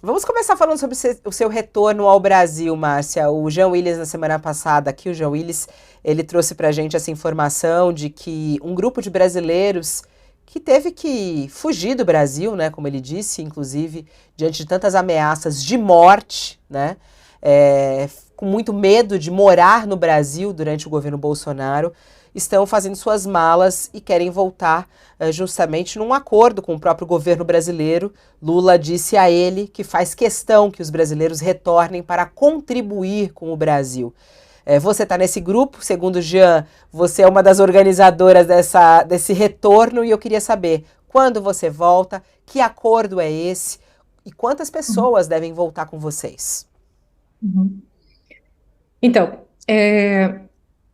Vamos começar falando sobre o seu retorno ao Brasil, Márcia. O Jean Willis, na semana passada, aqui o Jean Willis, ele trouxe para a gente essa informação de que um grupo de brasileiros que teve que fugir do Brasil, né, como ele disse, inclusive, diante de tantas ameaças de morte, né, com muito medo de morar no Brasil durante o governo Bolsonaro, estão fazendo suas malas e querem voltar justamente num acordo com o próprio governo brasileiro. Lula disse a ele que faz questão que os brasileiros retornem para contribuir com o Brasil. Você está nesse grupo, segundo o Jean, você é uma das organizadoras desse retorno e eu queria saber quando você volta, que acordo é esse e quantas pessoas devem voltar com vocês? Então,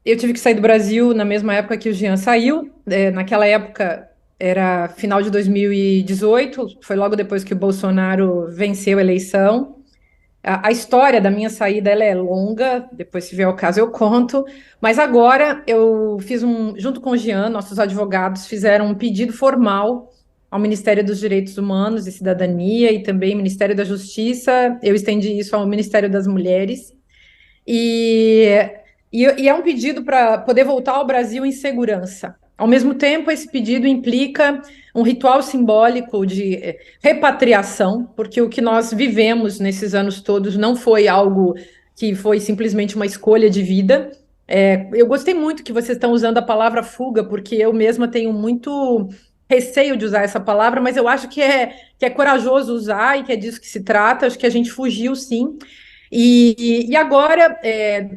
eu tive que sair do Brasil na mesma época que o Jean saiu. Naquela época era final de 2018, foi logo depois que o Bolsonaro venceu a eleição. A história da minha saída ela é longa, depois se vier o caso eu conto, mas agora eu fiz junto com o Jean, nossos advogados fizeram um pedido formal ao Ministério dos Direitos Humanos e Cidadania e também Ministério da Justiça. Eu estendi isso ao Ministério das Mulheres. E é um pedido para poder voltar ao Brasil em segurança. Ao mesmo tempo, esse pedido implica um ritual simbólico de repatriação, porque o que nós vivemos nesses anos todos não foi algo que foi simplesmente uma escolha de vida. Eu gostei muito que vocês estão usando a palavra fuga, porque eu mesma tenho muito receio de usar essa palavra, mas eu acho que é corajoso usar e que é disso que se trata. Acho que a gente fugiu, sim. E agora,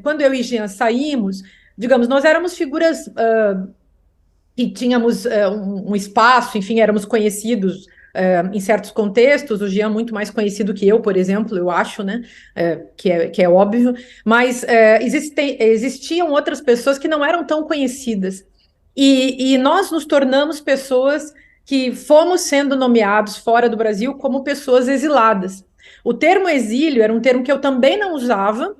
quando eu e Jean saímos, digamos, nós éramos figuras que tínhamos um espaço, enfim, éramos conhecidos em certos contextos, o Jean muito mais conhecido que eu, por exemplo, eu acho, né, que é óbvio, mas existiam outras pessoas que não eram tão conhecidas, e nós nos tornamos pessoas que fomos sendo nomeados fora do Brasil como pessoas exiladas. O termo exílio era um termo que eu também não usava,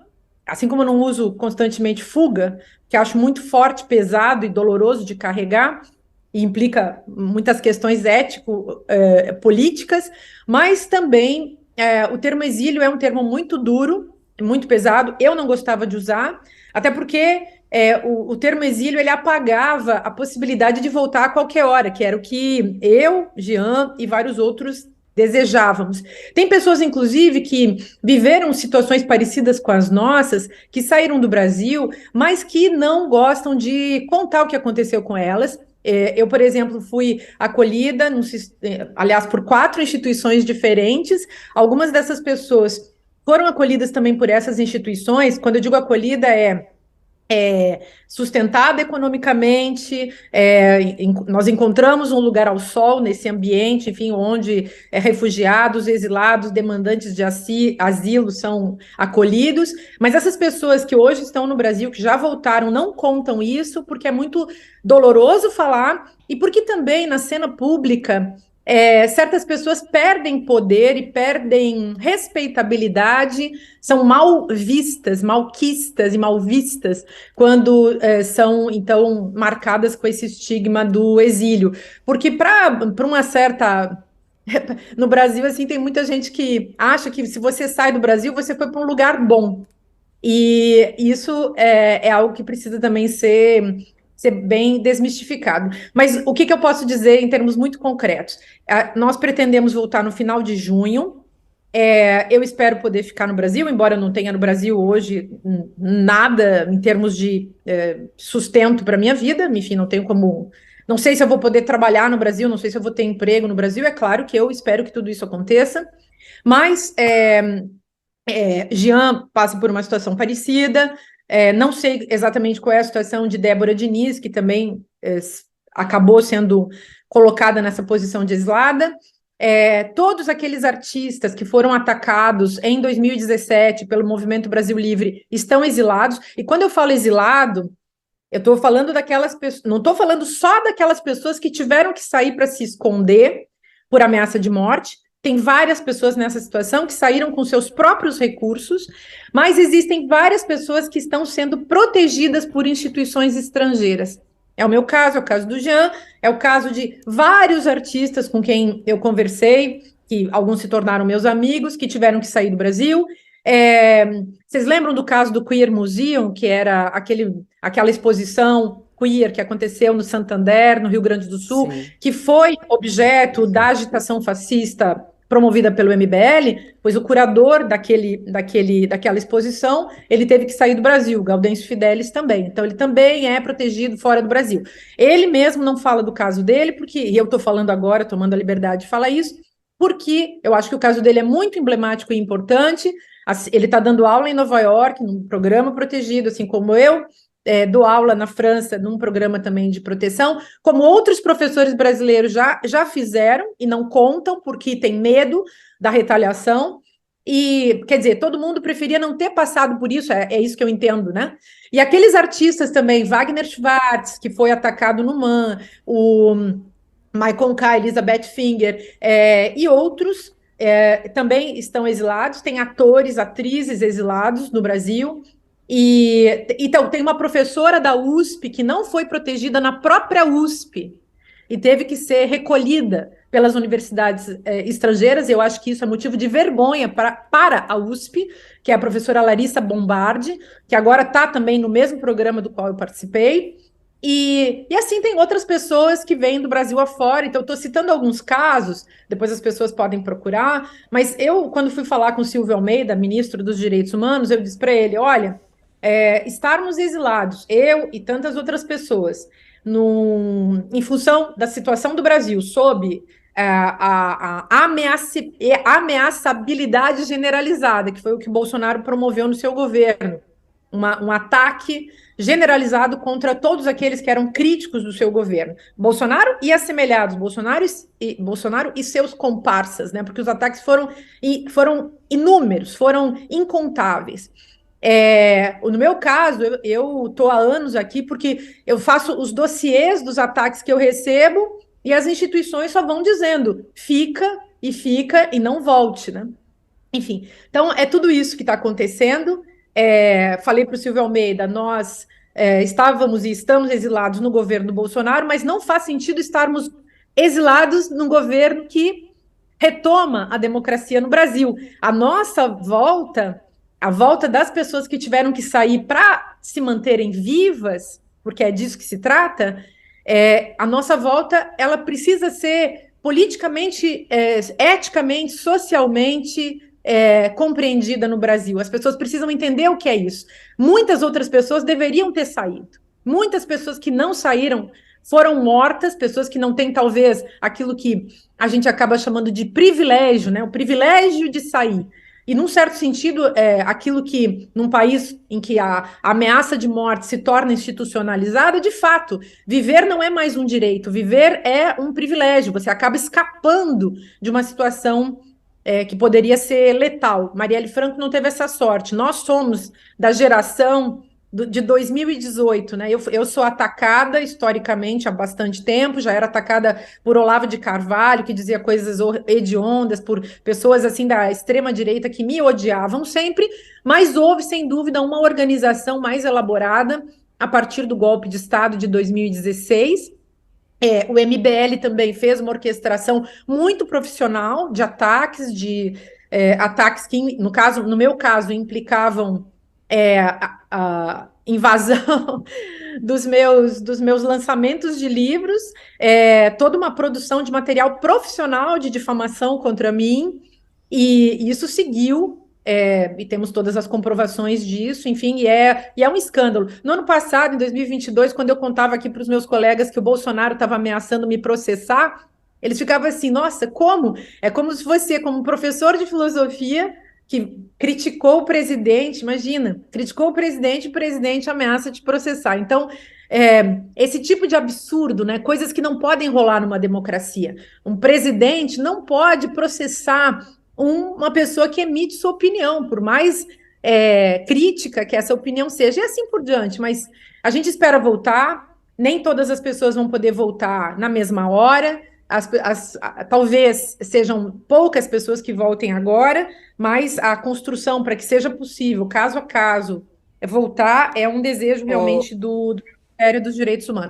assim como eu não uso constantemente fuga, que acho muito forte, pesado e doloroso de carregar, e implica muitas questões ético-políticas, mas também o termo exílio é um termo muito duro, muito pesado, eu não gostava de usar, até porque o termo exílio ele apagava a possibilidade de voltar a qualquer hora, que era o que eu, Jean e vários outros desejávamos. Tem pessoas, inclusive, que viveram situações parecidas com as nossas, que saíram do Brasil, mas que não gostam de contar o que aconteceu com elas. Eu, por exemplo, fui acolhida, aliás, por 4 instituições diferentes. Algumas dessas pessoas foram acolhidas também por essas instituições. Quando eu digo acolhida, sustentada economicamente, nós encontramos um lugar ao sol nesse ambiente, enfim, onde refugiados, exilados, demandantes de asilo são acolhidos, mas essas pessoas que hoje estão no Brasil, que já voltaram, não contam isso, porque é muito doloroso falar, e porque também na cena pública certas pessoas perdem poder e perdem respeitabilidade, são mal vistas, malquistas e mal vistas quando são, então, marcadas com esse estigma do exílio. Porque para uma certa... No Brasil, assim, tem muita gente que acha que se você sai do Brasil, você foi para um lugar bom. E isso é algo que precisa também ser bem desmistificado. Mas o que eu posso dizer em termos muito concretos? Nós pretendemos voltar no final de junho. Eu espero poder ficar no Brasil, embora eu não tenha no Brasil hoje nada em termos de sustento para a minha vida. Enfim, não tenho como... Não sei se eu vou poder trabalhar no Brasil, não sei se eu vou ter emprego no Brasil. É claro que eu espero que tudo isso aconteça. Mas Jean passa por uma situação parecida. Não sei exatamente qual é a situação de Débora Diniz, que também acabou sendo colocada nessa posição de exilada. Todos aqueles artistas que foram atacados em 2017 pelo Movimento Brasil Livre estão exilados. E quando eu falo exilado, eu estou falando daquelas pessoas, não estou falando só daquelas pessoas que tiveram que sair para se esconder por ameaça de morte. Tem várias pessoas nessa situação que saíram com seus próprios recursos, mas existem várias pessoas que estão sendo protegidas por instituições estrangeiras. É o meu caso, é o caso do Jean, é o caso de vários artistas com quem eu conversei, que alguns se tornaram meus amigos, que tiveram que sair do Brasil. Vocês lembram do caso do Queer Museum, que era aquela exposição queer que aconteceu no Santander, no Rio Grande do Sul, Sim. que foi objeto da agitação fascista promovida pelo MBL, pois o curador daquela exposição, ele teve que sair do Brasil, Gaudêncio Fidelis também. Então, ele também é protegido fora do Brasil. Ele mesmo não fala do caso dele, porque, e eu estou falando agora, tomando a liberdade de falar isso, porque eu acho que o caso dele é muito emblemático e importante. Ele está dando aula em Nova York, num programa protegido, assim como eu, dou aula na França, num programa também de proteção, como outros professores brasileiros já fizeram e não contam, porque tem medo da retaliação. E, quer dizer, todo mundo preferia não ter passado por isso, é isso que eu entendo, né? E aqueles artistas também, Wagner Schwartz, que foi atacado no MAN, o Michael Kai, Elizabeth Finger, e outros também estão exilados, tem atores, atrizes exilados no Brasil. E então tem uma professora da USP que não foi protegida na própria USP e teve que ser recolhida pelas universidades estrangeiras. Eu acho que isso é motivo de vergonha para a USP, que é a professora Larissa Bombardi, que agora está também no mesmo programa do qual eu participei. E assim tem outras pessoas que vêm do Brasil afora. Então, estou citando alguns casos, depois as pessoas podem procurar, mas eu, quando fui falar com o Silvio Almeida, ministro dos Direitos Humanos, eu disse para ele, olha, estarmos exilados, eu e tantas outras pessoas, em função da situação do Brasil, sob a ameaçabilidade generalizada, que foi o que Bolsonaro promoveu no seu governo, um ataque generalizado contra todos aqueles que eram críticos do seu governo. Bolsonaro e assemelhados, Bolsonaro e seus comparsas, né? Porque os ataques foram inúmeros, foram incontáveis. No meu caso, eu estou há anos aqui porque eu faço os dossiês dos ataques que eu recebo e as instituições só vão dizendo fica e não volte, né? Enfim, então é tudo isso que está acontecendo. Falei para o Silvio Almeida, nós estávamos e estamos exilados no governo do Bolsonaro, mas não faz sentido estarmos exilados num governo que retoma a democracia no Brasil. A nossa volta, a volta das pessoas que tiveram que sair para se manterem vivas, porque é disso que se trata, a nossa volta, ela precisa ser politicamente, eticamente, socialmente compreendida no Brasil. As pessoas precisam entender o que é isso. Muitas outras pessoas deveriam ter saído. Muitas pessoas que não saíram foram mortas, pessoas que não têm, talvez, aquilo que a gente acaba chamando de privilégio, né? O privilégio de sair. E, num certo sentido, aquilo que, num país em que a ameaça de morte se torna institucionalizada, de fato, viver não é mais um direito, viver é um privilégio. Você acaba escapando de uma situação que poderia ser letal. Marielle Franco não teve essa sorte. Nós somos da geração de 2018, né? Eu sou atacada historicamente há bastante tempo, já era atacada por Olavo de Carvalho, que dizia coisas hediondas, por pessoas assim da extrema-direita que me odiavam sempre, mas houve, sem dúvida, uma organização mais elaborada a partir do golpe de Estado de 2016. O MBL também fez uma orquestração muito profissional de ataques, ataques que, no meu caso, implicavam a invasão dos meus lançamentos de livros, toda uma produção de material profissional de difamação contra mim, e isso seguiu. E temos todas as comprovações disso, enfim, e é um escândalo. No ano passado, em 2022, quando eu contava aqui para os meus colegas que o Bolsonaro estava ameaçando me processar, eles ficavam assim, nossa, como? É como se você, como professor de filosofia, que criticou o presidente, imagina, criticou o presidente e o presidente ameaça te processar. Então, esse tipo de absurdo, né, coisas que não podem rolar numa democracia. Um presidente não pode processar uma pessoa que emite sua opinião, por mais crítica que essa opinião seja, e assim por diante. Mas a gente espera voltar, nem todas as pessoas vão poder voltar na mesma hora, talvez sejam poucas pessoas que voltem agora, mas a construção para que seja possível, caso a caso, voltar, é um desejo realmente do Ministério dos Direitos Humanos.